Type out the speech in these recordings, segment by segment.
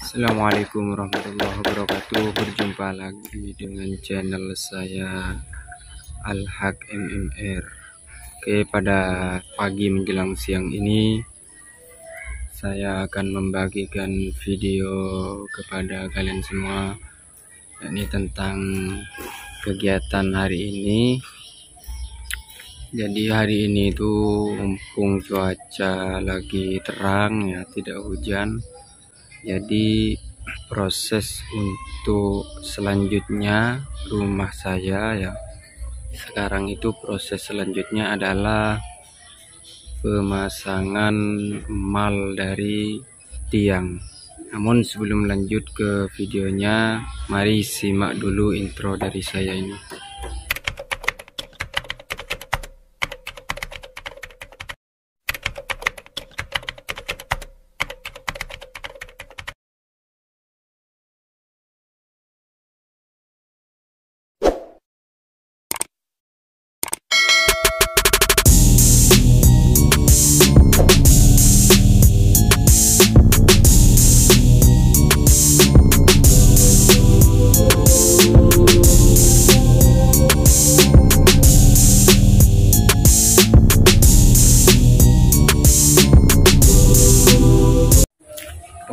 Assalamualaikum warahmatullahi wabarakatuh. Berjumpa lagi dengan channel saya Al-Haq MMR. Oke, pada pagi menjelang siang ini saya akan membagikan video kepada kalian semua, yakni tentang kegiatan hari ini. Jadi hari ini itu mumpung cuaca lagi terang ya, tidak hujan. Jadi proses untuk selanjutnya rumah saya ya, sekarang itu proses selanjutnya adalah pemasangan mal dari tiang. Namun sebelum lanjut ke videonya, mari simak dulu intro dari saya ini.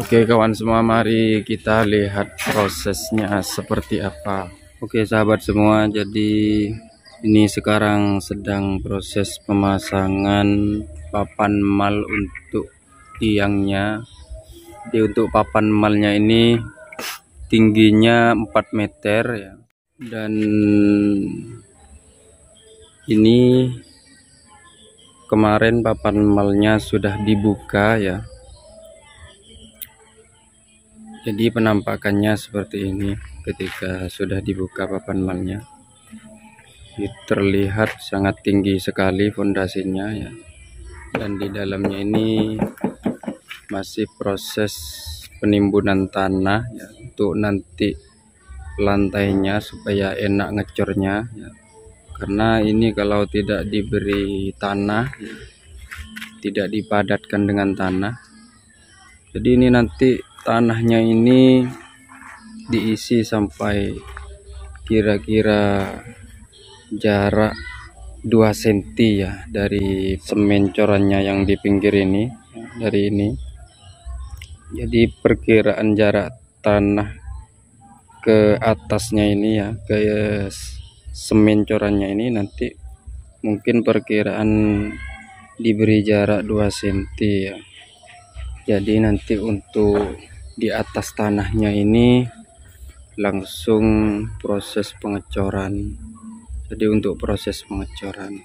Oke kawan semua, mari kita lihat prosesnya seperti apa. Oke sahabat semua, jadi ini sekarang sedang proses pemasangan papan mal untuk tiangnya. Jadi untuk papan malnya ini tingginya 4 meter ya. Dan ini kemarin papan malnya sudah dibuka ya. Jadi penampakannya seperti ini ketika sudah dibuka papan malnya. Terlihat sangat tinggi sekali fondasinya ya. Dan di dalamnya ini masih proses penimbunan tanah ya, untuk nanti lantainya supaya enak ngecornya ya. Karena ini kalau tidak diberi tanah ya, tidak dipadatkan dengan tanah. Jadi ini nanti tanahnya ini diisi sampai kira-kira jarak 2 cm ya dari semen corannya yang di pinggir ini, dari ini. Jadi perkiraan jarak tanah ke atasnya ini ya, ke semen corannya ini nanti mungkin perkiraan diberi jarak 2 cm ya. Jadi nanti untuk di atas tanahnya ini langsung proses pengecoran. Jadi untuk proses pengecoran,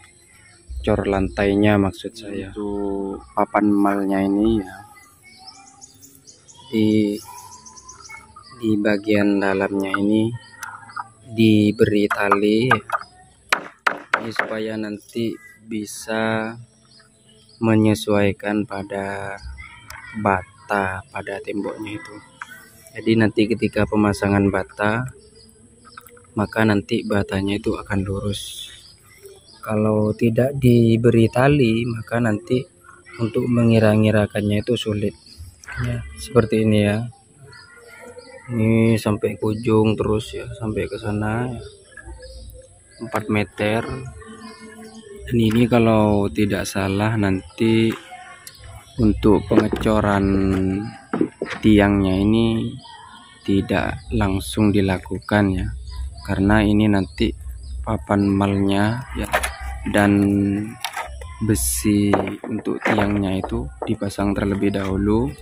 cor lantainya maksud saya, untuk papan malnya ini ya, di bagian dalamnya ini diberi tali ini supaya nanti bisa menyesuaikan pada bata pada temboknya itu. Jadi nanti ketika pemasangan bata, maka nanti batanya itu akan lurus. Kalau tidak diberi tali, maka nanti untuk mengira-ngirakannya itu sulit ya, seperti ini ya. Ini sampai ke ujung terus ya, sampai ke sana 4 meter. Dan ini kalau tidak salah nanti untuk pengecoran tiangnya ini tidak langsung dilakukan ya, karena ini nanti papan malnya ya dan besi untuk tiangnya itu dipasang terlebih dahulu,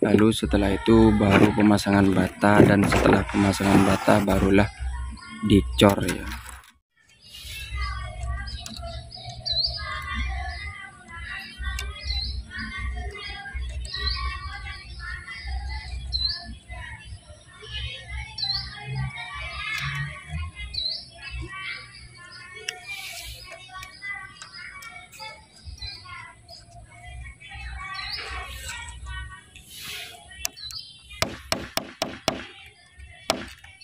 lalu setelah itu baru pemasangan bata, dan setelah pemasangan bata barulah dicor ya.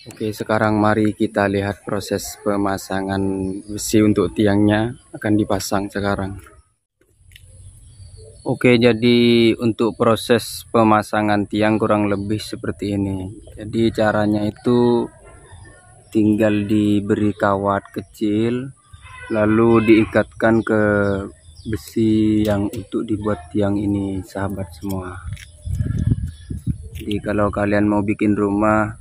Oke, sekarang mari kita lihat proses pemasangan besi untuk tiangnya akan dipasang sekarang. Oke, jadi untuk proses pemasangan tiang kurang lebih seperti ini. Jadi caranya itu tinggal diberi kawat kecil, lalu diikatkan ke besi yang untuk dibuat tiang ini, sahabat semua. Jadi kalau kalian mau bikin rumah,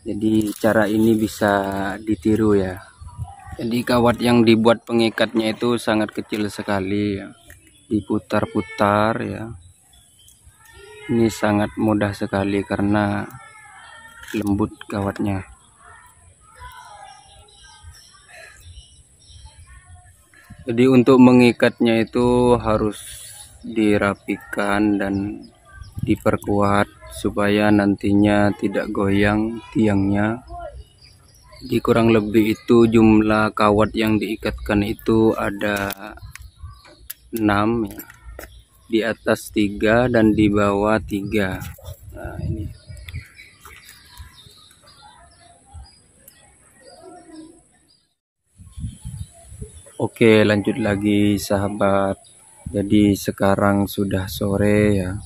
jadi cara ini bisa ditiru ya. Jadi kawat yang dibuat pengikatnya itu sangat kecil sekali ya. Diputar-putar ya. Ini sangat mudah sekali karena lembut kawatnya. Jadi untuk mengikatnya itu harus dirapikan dan diperkuat supaya nantinya tidak goyang tiangnya. Jadi kurang lebih itu jumlah kawat yang diikatkan itu ada 6 ya. Di atas 3 dan di bawah 3. Nah, ini. Oke, lanjut lagi sahabat. Jadi sekarang sudah sore ya.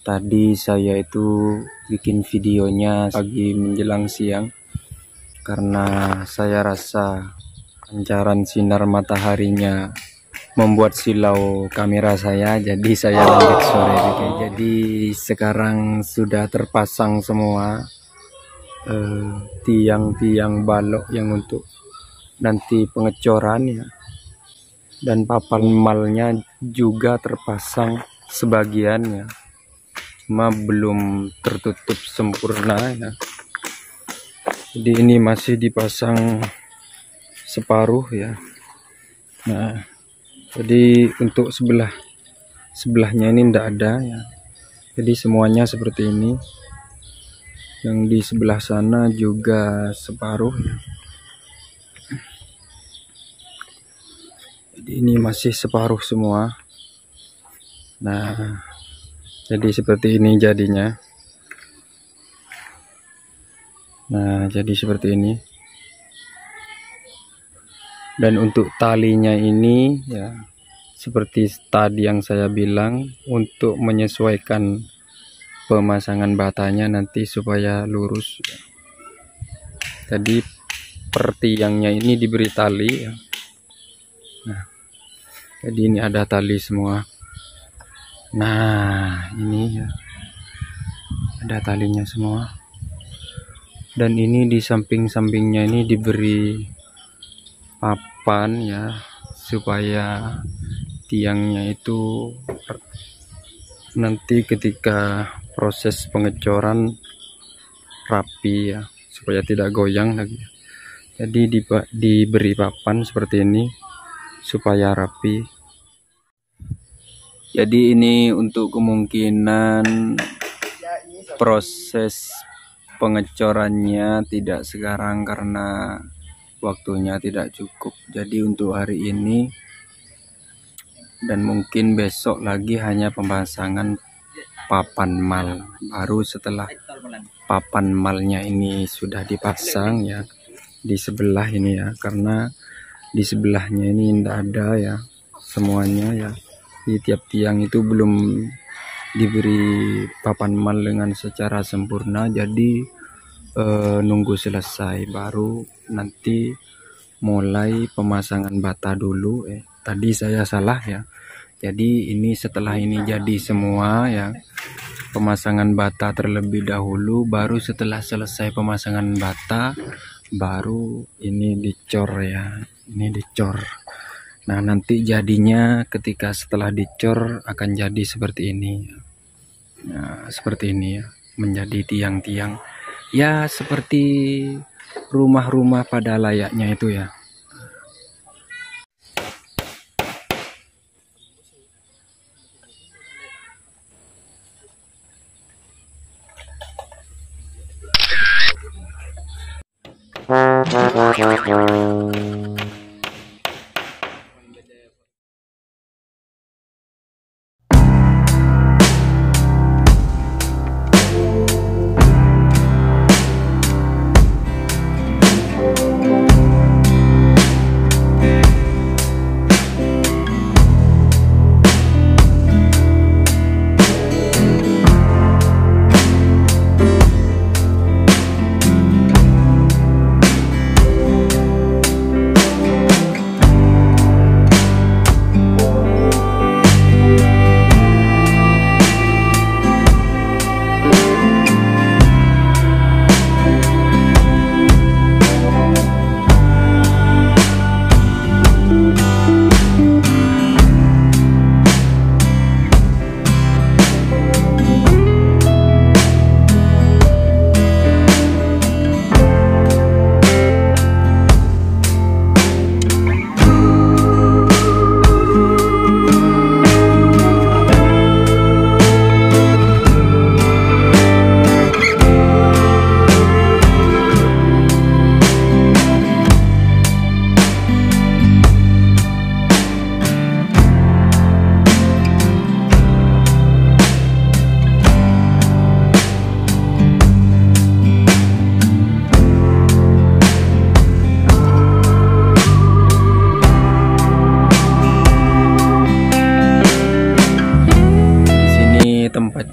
Tadi saya itu bikin videonya pagi menjelang siang karena saya rasa pancaran sinar mataharinya membuat silau kamera saya, jadi saya lanjut sore bikin. Jadi sekarang sudah terpasang semua tiang-tiang balok yang untuk nanti pengecoran ya, dan papan malnya juga terpasang sebagian ya, cuma belum tertutup sempurna ya. Jadi ini masih dipasang separuh ya. Nah, jadi untuk sebelahnya ini tidak ada ya. Jadi semuanya seperti ini. Yang di sebelah sana juga separuh ya. Jadi ini masih separuh semua. Nah, jadi seperti ini jadinya. Nah, jadi seperti ini. Dan untuk talinya ini ya, seperti tadi yang saya bilang, untuk menyesuaikan pemasangan batanya nanti supaya lurus ya. Jadi per tiangnya ini diberi tali ya. Nah, jadi ini ada tali semua. Nah, ini ya, ada talinya semua. Dan ini di samping-sampingnya ini diberi papan ya, supaya tiangnya itu nanti ketika proses pengecoran rapi ya, supaya tidak goyang lagi. Jadi diberi papan seperti ini supaya rapi. Jadi ini untuk kemungkinan proses pengecorannya tidak sekarang karena waktunya tidak cukup. Jadi untuk hari ini dan mungkin besok lagi hanya pemasangan papan mal. Baru setelah papan malnya ini sudah dipasang ya, di sebelah ini ya, karena di sebelahnya ini tidak ada ya semuanya ya. Di tiap tiang itu belum diberi papan mal dengan secara sempurna, jadi nunggu selesai baru nanti mulai pemasangan bata dulu. Tadi saya salah ya. Jadi ini setelah ini jadi semua ya, pemasangan bata terlebih dahulu, baru setelah selesai pemasangan bata baru ini dicor ya. Ini dicor. Nah, nanti jadinya ketika setelah dicor akan jadi seperti ini. Nah, seperti ini ya, menjadi tiang-tiang ya seperti rumah-rumah pada layaknya itu ya.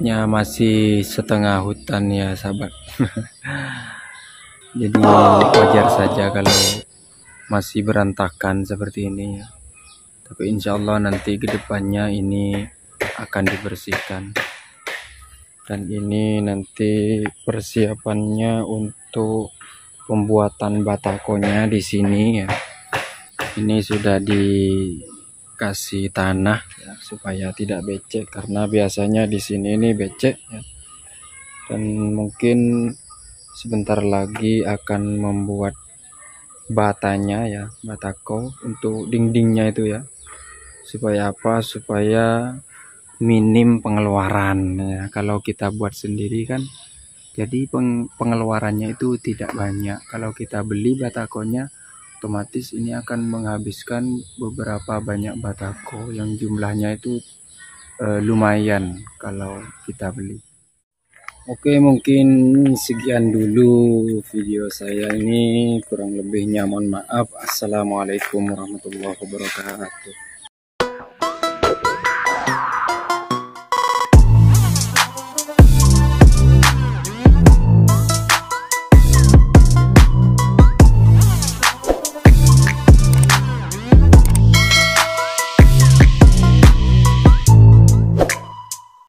tempatnya masih setengah hutan ya sahabat. Jadi wajar saja kalau masih berantakan seperti ini ya. Tapi insya Allah nanti kedepannya ini akan dibersihkan. Dan ini nanti persiapannya untuk pembuatan batakonya di sini ya. Ini sudah dikasih tanah ya, supaya tidak becek, karena biasanya di sini ini becek ya. Dan mungkin sebentar lagi akan membuat batanya ya, batako untuk dindingnya itu ya. Supaya apa? Supaya minim pengeluaran ya. Kalau kita buat sendiri kan jadi pengeluarannya itu tidak banyak. Kalau kita beli batakonya, otomatis ini akan menghabiskan beberapa banyak batako yang jumlahnya itu lumayan kalau kita beli. Oke, mungkin sekian dulu video saya ini, kurang lebihnya mohon maaf. Assalamualaikum warahmatullahi wabarakatuh.